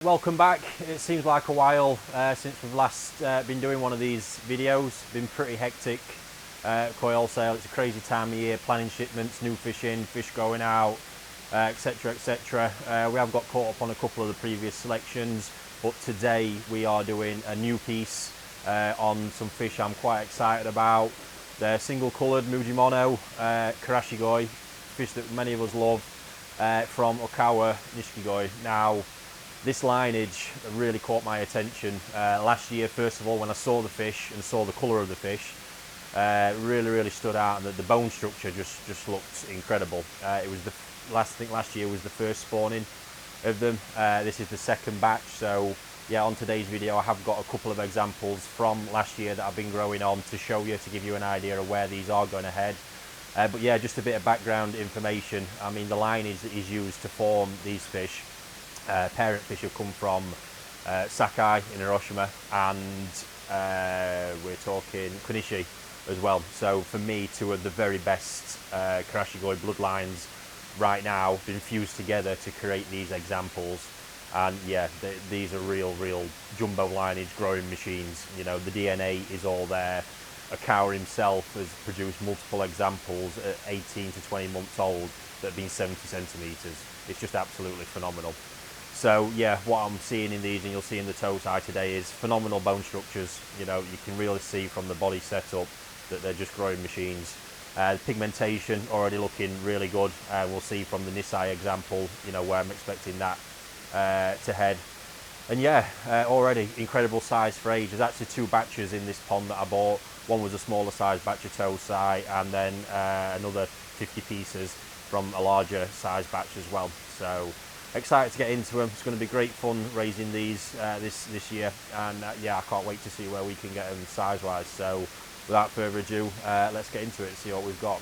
Welcome back. It seems like a while since we've last been doing one of these videos. Been pretty hectic. Koi Wholesale, it's a crazy time of year, planning shipments, new fish in, fish going out, etc, etc. We have got caught up on a couple of the previous selections, but today we are doing a new piece on some fish I'm quite excited about. They're single coloured mujimono, Karashigoi, fish that many of us love, from Okawa Koi. Now, this lineage really caught my attention last year. First of all, when I saw the fish and saw the colour of the fish, really stood out, and the bone structure just looked incredible. It was last year was the first spawning of them. This is the second batch, so yeah, on today's video I have got a couple of examples from last year that I've been growing on to show you, to give you an idea of where these are going to head. But yeah, just a bit of background information. I mean, the lineage that is used to form these fish, parent fish have come from Sakai in Hiroshima, and we're talking Konishi as well. So for me, two of the very best Karashigoi bloodlines right now been fused together to create these examples. And yeah, these are real jumbo lineage growing machines. You know, the DNA is all there. Okawa himself has produced multiple examples at 18 to 20 months old that have been 70 centimetres. It's just absolutely phenomenal. So yeah, what I'm seeing in these, and you'll see in the tosai today, is phenomenal bone structures. You know, you can really see from the body setup that they're just growing machines. Pigmentation already looking really good. We'll see from the nissai example, you know, where I'm expecting that to head. And yeah, already incredible size for age. There's actually two batches in this pond that I bought. One was a smaller size batch of tosai, and then another 50 pieces from a larger size batch as well. So excited to get into them. It's going to be great fun raising these this year, and yeah, I can't wait to see where we can get them size wise. So without further ado, let's get into it and see what we've got.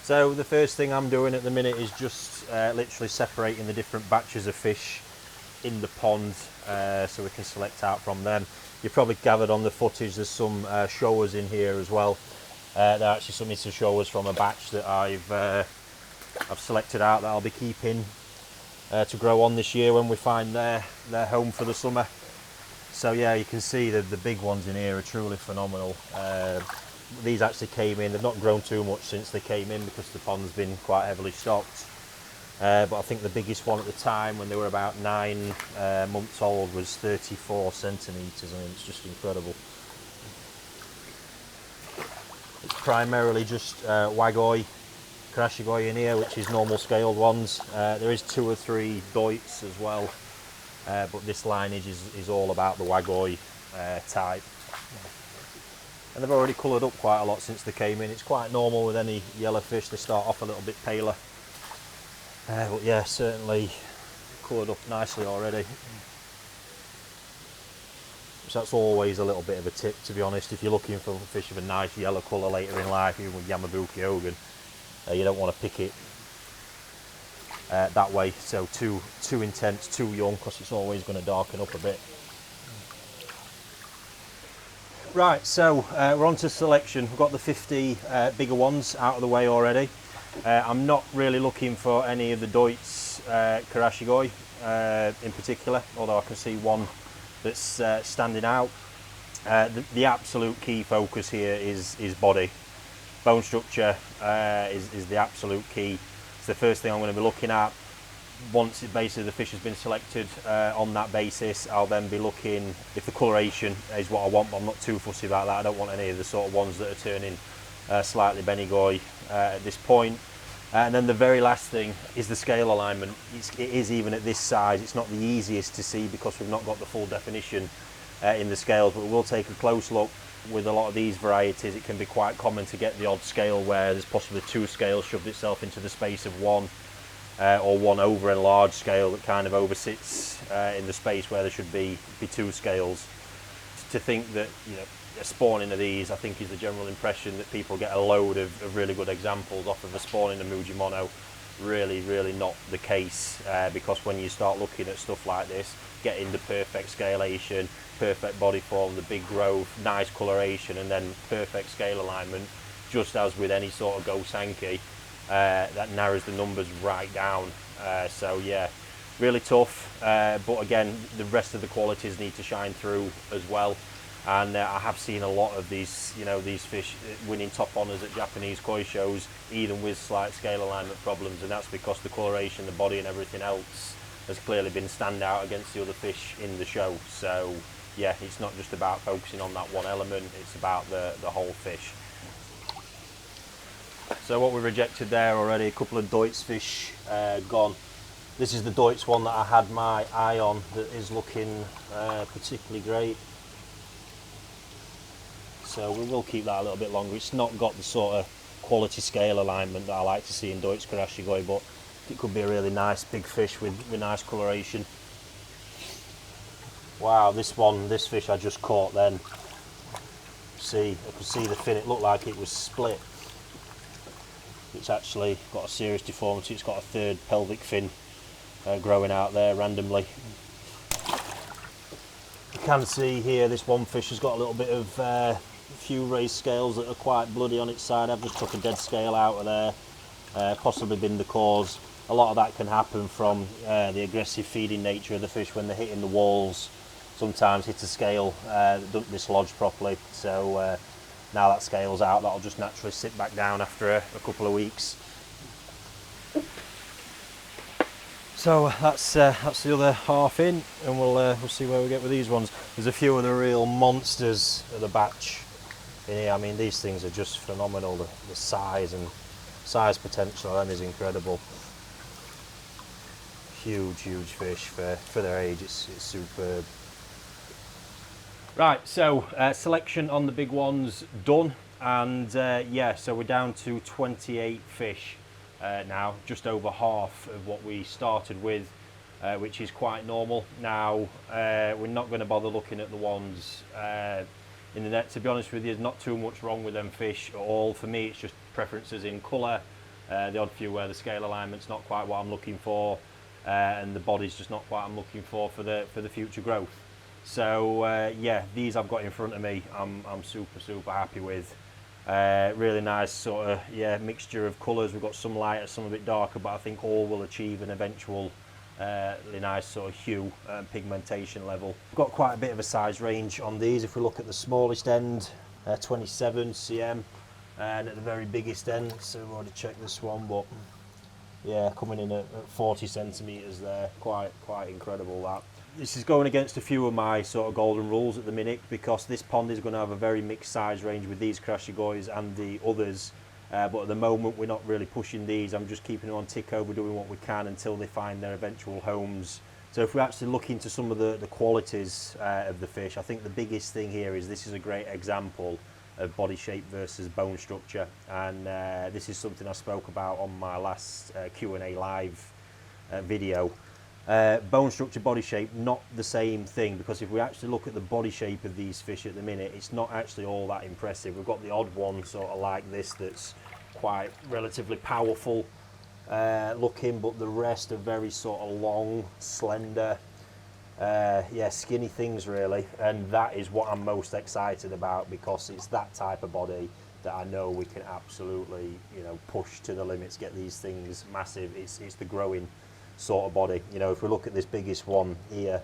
So the first thing I'm doing at the minute is just literally separating the different batches of fish in the pond, so we can select out from them. You've probably gathered on the footage there's some showers in here as well. They're actually some missing showers from a batch that I've selected out that I'll be keeping to grow on this year when we find their home for the summer. So yeah, you can see that the big ones in here are truly phenomenal. These actually came in, they've not grown too much since they came in because the pond's been quite heavily stocked. But I think the biggest one at the time, when they were about 9 months old, was 34 centimetres. I mean, it's just incredible. It's primarily just Wagoi, Karashigoi in here, which is normal scaled ones. There is 2 or 3 doits as well, but this lineage is all about the Wagoi type. And they've already coloured up quite a lot since they came in. It's quite normal with any yellow fish, they start off a little bit paler. But yeah, certainly coloured up nicely already. So that's always a little bit of a tip, to be honest. If you're looking for fish of a nice yellow colour later in life, even with Yamabuki Hogan, you don't want to pick it that way, so too intense, too young, because it's always going to darken up a bit. Right, so we're on to selection. We've got the 50 bigger ones out of the way already. I'm not really looking for any of the doits Karashigoi in particular, although I can see one that's standing out. The absolute key focus here is body. Bone structure is the absolute key. It's the first thing I'm going to be looking at. Once basically the fish has been selected on that basis, I'll then be looking if the coloration is what I want, but I'm not too fussy about that. I don't want any of the sort of ones that are turning slightly benigoi at this point. And then the very last thing is the scale alignment. It is, even at this size, it's not the easiest to see because we've not got the full definition in the scales, but we'll take a close look. With a lot of these varieties, it can be quite common to get the odd scale where there's possibly 2 scales shoved itself into the space of one, or one over enlarged scale that kind of oversits in the space where there should be 2 scales. To think that, you know, a spawning of these, I think, is the general impression that people get a load of really good examples off of a spawning of mujimono. Really not the case, because when you start looking at stuff like this, getting the perfect scalation, perfect body form, the big growth, nice coloration, and then perfect scale alignment, just as with any sort of Go Sankey, that narrows the numbers right down. So yeah, really tough, but again, the rest of the qualities need to shine through as well. And I have seen a lot of these, these fish winning top honours at Japanese koi shows, even with slight scale alignment problems, and that's because the coloration, the body and everything else has clearly been stand out against the other fish in the show. So yeah, it's not just about focusing on that one element, it's about the whole fish. So what we rejected there already, a couple of Deutz fish gone. This is the Deutz one that I had my eye on that is looking particularly great. So we will keep that a little bit longer. It's not got the sort of quality scale alignment that I like to see in Deutz Karashigoi, but it could be a really nice big fish with nice coloration. Wow, this fish I just caught then. See, I could see the fin, it looked like it was split. It's actually got a serious deformity. It's got a third pelvic fin growing out there randomly. You can see here this one fish has got a little bit of few raised scales that are quite bloody on its side. I've just took a dead scale out of there, possibly been the cause. A lot of that can happen from the aggressive feeding nature of the fish when they're hitting the walls. Sometimes hit a scale that doesn't dislodge properly, so now that scale's out, that'll just naturally sit back down after a couple of weeks. So that's the other half in, and we'll see where we get with these ones. There's a few of the real monsters of the batch in here. I mean, these things are just phenomenal. The size potential of them is incredible. Huge fish for their age. It's superb. Right, so selection on the big ones done, and yeah, so we're down to 28 fish. Now, just over half of what we started with, which is quite normal. Now, we're not going to bother looking at the ones in the net. To be honest with you, there's not too much wrong with them fish at all. For me, it's just preferences in colour, the odd few where the scale alignment's not quite what I'm looking for, and the body's just not quite what I'm looking for the future growth. So yeah, these I've got in front of me, I'm super happy with. Really nice sort of mixture of colours. We've got some lighter, some a bit darker, but I think all will achieve an eventual really nice sort of hue and pigmentation level. We've got quite a bit of a size range on these. If we look at the smallest end, 27 cm, and at the very biggest end, so we've already checked this one, but yeah, coming in at 40 centimetres there, quite incredible that. This is going against a few of my sort of golden rules at the minute, because this pond is going to have a very mixed size range with these Karashigois and the others, but at the moment we're not really pushing these. I'm just keeping them on tick over, doing what we can until they find their eventual homes. So if we actually look into some of the qualities of the fish, I think the biggest thing here is this is a great example of body shape versus bone structure, and this is something I spoke about on my last Q&A live video. Bone structure, body shape, not the same thing, because if we actually look at the body shape of these fish at the minute, it's not actually all that impressive. We've got the odd one sort of like this that's quite relatively powerful looking, but the rest are very sort of long, slender, skinny things really, and that is what I'm most excited about, because it's that type of body that I know we can absolutely, push to the limits, get these things massive. It's the growing sort of body. If we look at this biggest one here,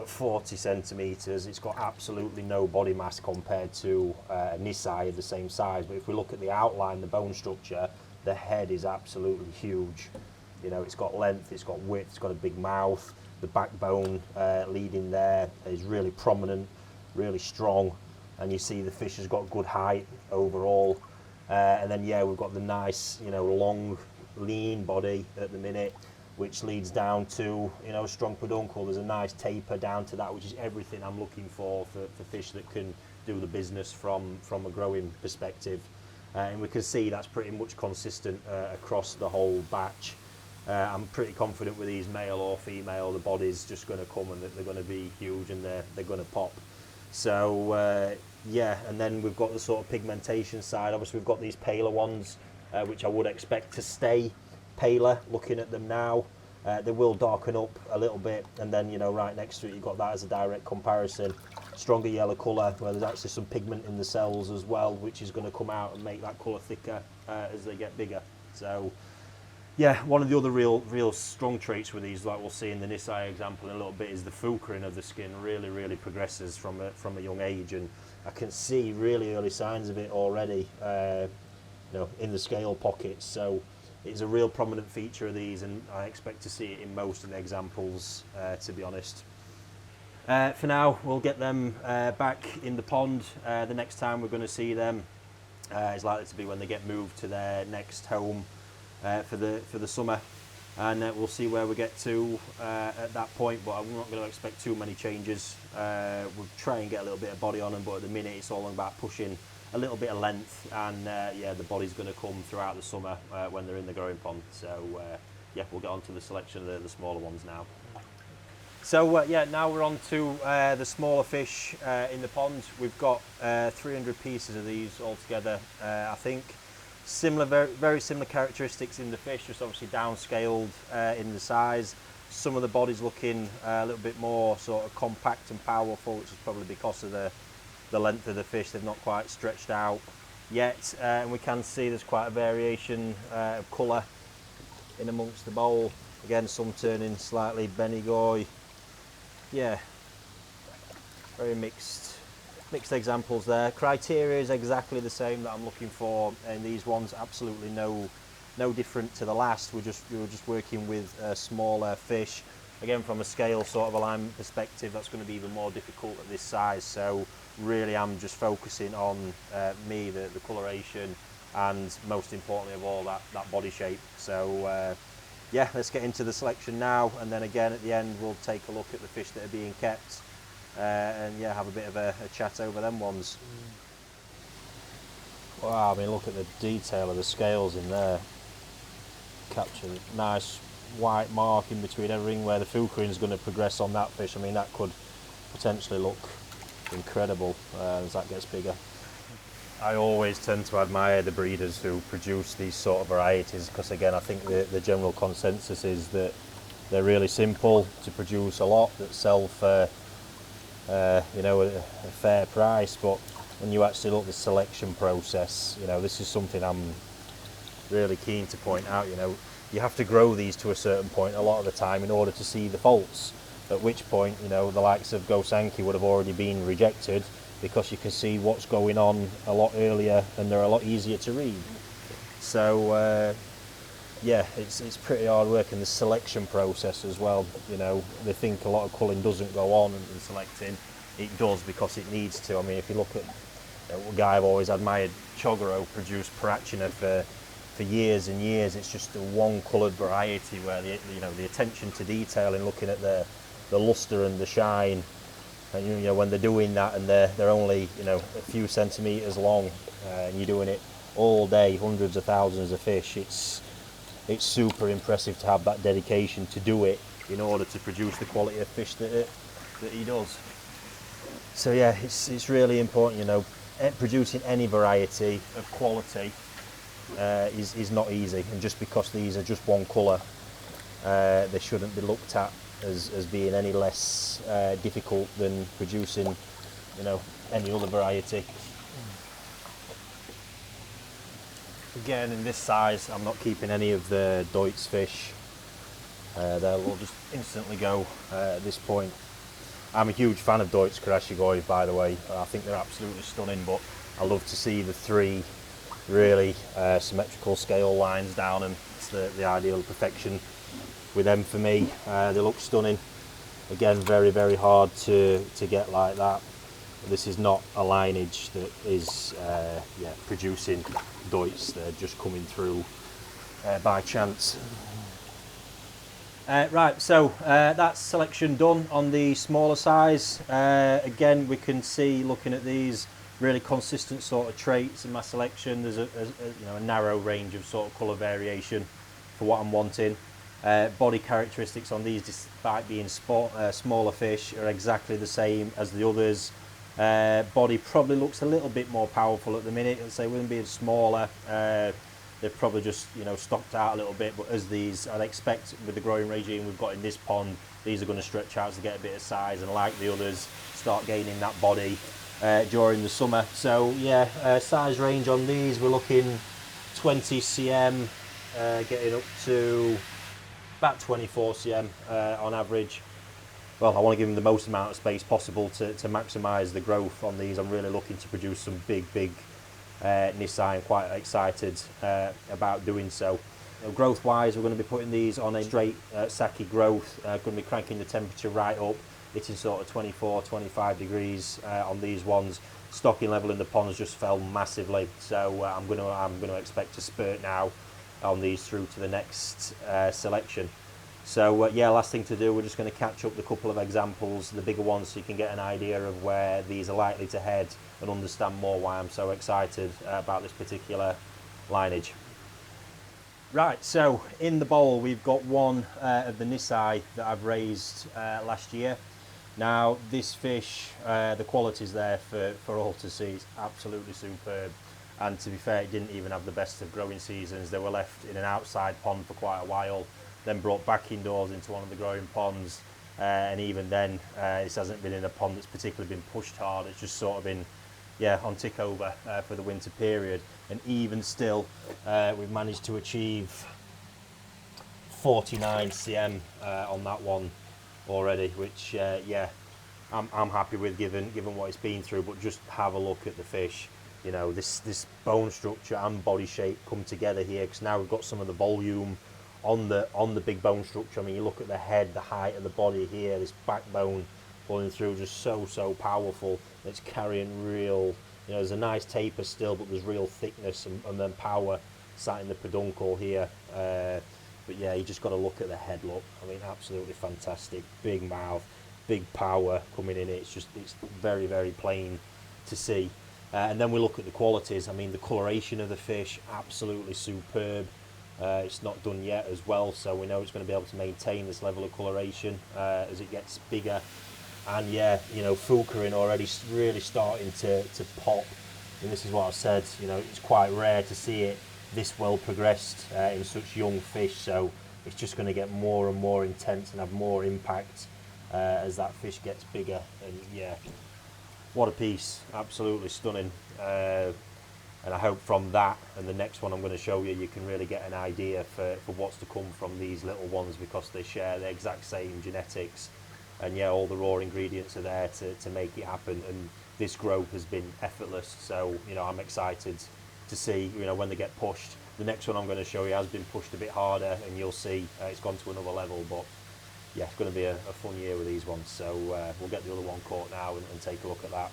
40 centimetres, it's got absolutely no body mass compared to a nissai of the same size. But if we look at the outline, the bone structure, the head is absolutely huge. It's got length, it's got width, it's got a big mouth. The backbone leading there is really prominent, really strong, and you see the fish has got good height overall. And then we've got the nice, long, lean body at the minute, which leads down to strong peduncle. There's a nice taper down to that, which is everything I'm looking for fish that can do the business from a growing perspective. And we can see that's pretty much consistent across the whole batch. I'm pretty confident with these, male or female, the body's just going to come and they're going to be huge and they're going to pop. So and then we've got the sort of pigmentation side. Obviously we've got these paler ones, which I would expect to stay paler looking at them now. They will darken up a little bit, and then right next to it you've got that as a direct comparison. Stronger yellow colour, where there's actually some pigment in the cells as well, which is going to come out and make that colour thicker as they get bigger. So Yeah, one of the other real strong traits with these, like we'll see in the nissai example in a little bit, is the fulcrum of the skin really progresses from a young age, and I can see really early signs of it already, in the scale pockets. So it's a real prominent feature of these, and I expect to see it in most of the examples, to be honest. For now, we'll get them back in the pond. The next time we're going to see them is likely to be when they get moved to their next home for the summer, and we'll see where we get to at that point. But I'm not going to expect too many changes. We'll try and get a little bit of body on them, but at the minute it's all about pushing a little bit of length, and yeah, the body's going to come throughout the summer when they're in the growing pond. So yeah, we'll get on to the selection of the smaller ones now. So yeah, now we're on to the smaller fish in the pond. We've got 300 pieces of these altogether. I think very similar characteristics in the fish, just obviously downscaled in the size. Some of the bodies looking a little bit more sort of compact and powerful, which is probably because of the length of the fish. They've not quite stretched out yet, and we can see there's quite a variation of colour in amongst the bowl. Again, some turning slightly benigoi. Yeah, very mixed examples there. Criteria is exactly the same that I'm looking for, and these ones absolutely no different to the last. We were just working with smaller fish. Again, from a scale sort of alignment perspective, that's going to be even more difficult at this size. So really, I'm just focusing on the coloration, and most importantly of all, that body shape. So yeah, let's get into the selection now, and then again at the end we'll take a look at the fish that are being kept, and yeah, have a bit of a chat over them ones. Wow, I mean, look at the detail of the scales in there. Capture a nice white mark in between everything where the fulcrum is going to progress on that fish. I mean, that could potentially look incredible as that gets bigger. I always tend to admire the breeders who produce these sort of varieties, because again, I think the general consensus is that they're really simple to produce a lot, that sell for a fair price. But when you actually look at the selection process, this is something I'm really keen to point out. You have to grow these to a certain point a lot of the time in order to see the faults, at which point the likes of Gosanki would have already been rejected, because you can see what's going on a lot earlier and they're a lot easier to read. So yeah, it's pretty hard work in the selection process as well. They think a lot of culling doesn't go on in selecting. It does, because it needs to. I mean, if you look at a guy I've always admired, Chogoro, produced Parachina for years and years. It's just a one coloured variety where the attention to detail in looking at the luster and the shine. And when they're doing that and they're only a few centimetres long, and you're doing it all day, hundreds of thousands of fish, it's super impressive to have that dedication to do it in order to produce the quality of fish that he does. So yeah, it's really important. Producing any variety of quality is not easy, and just because these are just one colour, they shouldn't be looked at as being any less difficult than producing any other variety. Again, in this size, I'm not keeping any of the Deutz fish. They'll just instantly go at this point. I'm a huge fan of Deutz Karashigoi, by the way. I think they're absolutely stunning, but I love to see the three really symmetrical scale lines down, and it's the ideal perfection with them for me. They look stunning. Again, very hard to get like that. This is not a lineage that is producing Deutz. They're just coming through by chance. Right, so that's selection done on the smaller size. Again, we can see, looking at these, really consistent sort of traits in my selection. There's a narrow range of sort of colour variation for what I'm wanting. Body characteristics on these, despite being smaller fish, are exactly the same as the others. Body probably looks a little bit more powerful at the minute. Let's say with them being smaller, they've probably just stocked out a little bit. But as these, I'd expect with the growing regime we've got in this pond, these are going to stretch out to get a bit of size, and like the others, start gaining that body during the summer. So yeah, size range on these, we're looking 20 cm getting up to about 24 cm on average. Well, I want to give them the most amount of space possible to maximise the growth on these. I'm really looking to produce some big nissai. I'm quite excited about doing so. Growth wise, we're going to be putting these on a straight sake growth. Going to be cranking the temperature right up, hitting sort of 24-25 degrees on these ones. Stocking level in the ponds just fell massively, so I'm going to expect to spurt now on these through to the next selection. So yeah, last thing to do, we're just going to catch up the couple of examples, the bigger ones, so you can get an idea of where these are likely to head and understand more why I'm so excited about this particular lineage. Right, so in the bowl we've got one of the nissai that I've raised last year. Now this fish, the quality's there for all to see. It's absolutely superb, and to be fair, it didn't even have the best of growing seasons. They were left in an outside pond for quite a while, then brought back indoors into one of the growing ponds, and even then this hasn't been in a pond that's particularly been pushed hard. It's just sort of been, yeah, on tick over for the winter period, and even still we've managed to achieve 49 cm on that one already, which yeah, I'm happy with given what it's been through. But just have a look at the fish. You know, this bone structure and body shape come together here, because now we've got some of the volume on the big bone structure. I mean, you look at the head, the height of the body here, this backbone pulling through, just so powerful. It's carrying real, you know, there's a nice taper still, but there's real thickness and then power sat in the peduncle here. But yeah, you just got to look at the head. Look, I mean, absolutely fantastic. Big mouth, big power coming in it. It's very plain to see. And then we look at the qualities. I mean, the coloration of the fish, absolutely superb. It's not done yet as well, so we know it's going to be able to maintain this level of coloration as it gets bigger. And yeah, you know, filtering already really starting to pop. And this is what I've said, you know, it's quite rare to see it this well progressed in such young fish, so it's just going to get more and more intense and have more impact as that fish gets bigger. And yeah, what a piece, absolutely stunning. And I hope from that and the next one I'm going to show you, you can really get an idea for what's to come from these little ones, because they share the exact same genetics, and yeah, all the raw ingredients are there to make it happen. And this growth has been effortless, so you know, I'm excited to see, you know, when they get pushed. The next one I'm going to show you has been pushed a bit harder, and you'll see it's gone to another level. But yeah, it's going to be a fun year with these ones, so we'll get the other one caught now and take a look at that.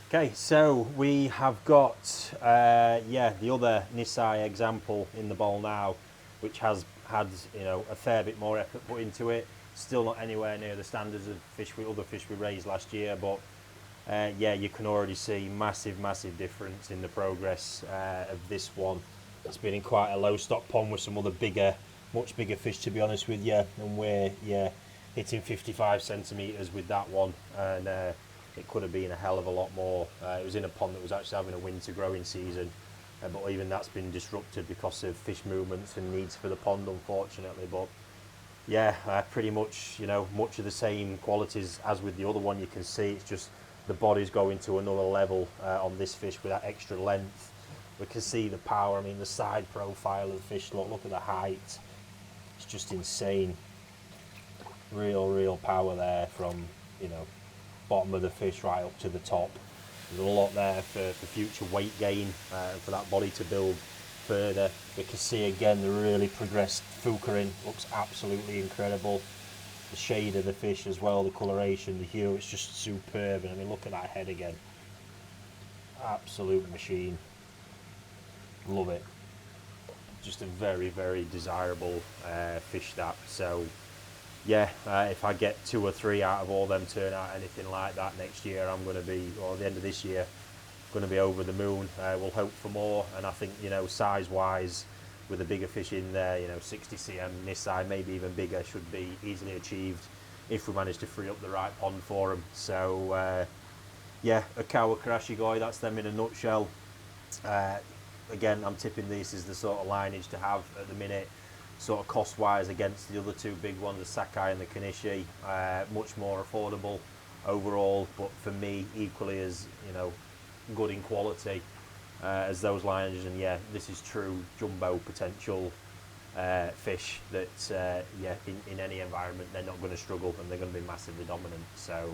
Okay, so we have got yeah, the other nissai example in the bowl now, which has had, you know, a fair bit more effort put into it. Still not anywhere near the standards of other fish we raised last year, but yeah, you can already see massive difference in the progress of this one. It's been in quite a low stock pond with some other much bigger fish, to be honest with you, and we're, yeah, hitting 55 centimetres with that one, and it could have been a hell of a lot more. It was in a pond that was actually having a winter growing season, but even that's been disrupted because of fish movements and needs for the pond, unfortunately. But yeah, pretty much, you know, much of the same qualities as with the other one. You can see it's just the body's going to another level on this fish with that extra length. We can see the power. I mean, the side profile of the fish, look at the height. It's just insane. Real power there from, you know, bottom of the fish right up to the top. There's a lot there for future weight gain, for that body to build further. We can see again the really progressed filtering, looks absolutely incredible. The shade of the fish as well, the coloration, the hue, it's just superb. And I mean, look at that head again. Absolute machine. Love it. Just a very desirable fish, that. So yeah, if I get 2 or 3 out of all them turn out anything like that next year, I'm going to be, or at the end of this year, going to be over the moon. We'll hope for more, and I think, you know, size wise, with a bigger fish in there, you know, 60 cm nissai, maybe even bigger, should be easily achieved if we manage to free up the right pond for them. So yeah, Okawa Karashigoi, that's them in a nutshell. Again, I'm tipping this is the sort of lineage to have at the minute, sort of cost wise, against the other 2 big ones, the Sakai and the Kanishi. Much more affordable overall, but for me equally as, you know, good in quality. as those lineages. And yeah, this is true jumbo potential fish that yeah, in any environment they're not going to struggle and they're going to be massively dominant. So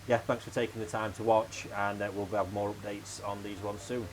yeah, thanks for taking the time to watch, and we'll have more updates on these ones soon.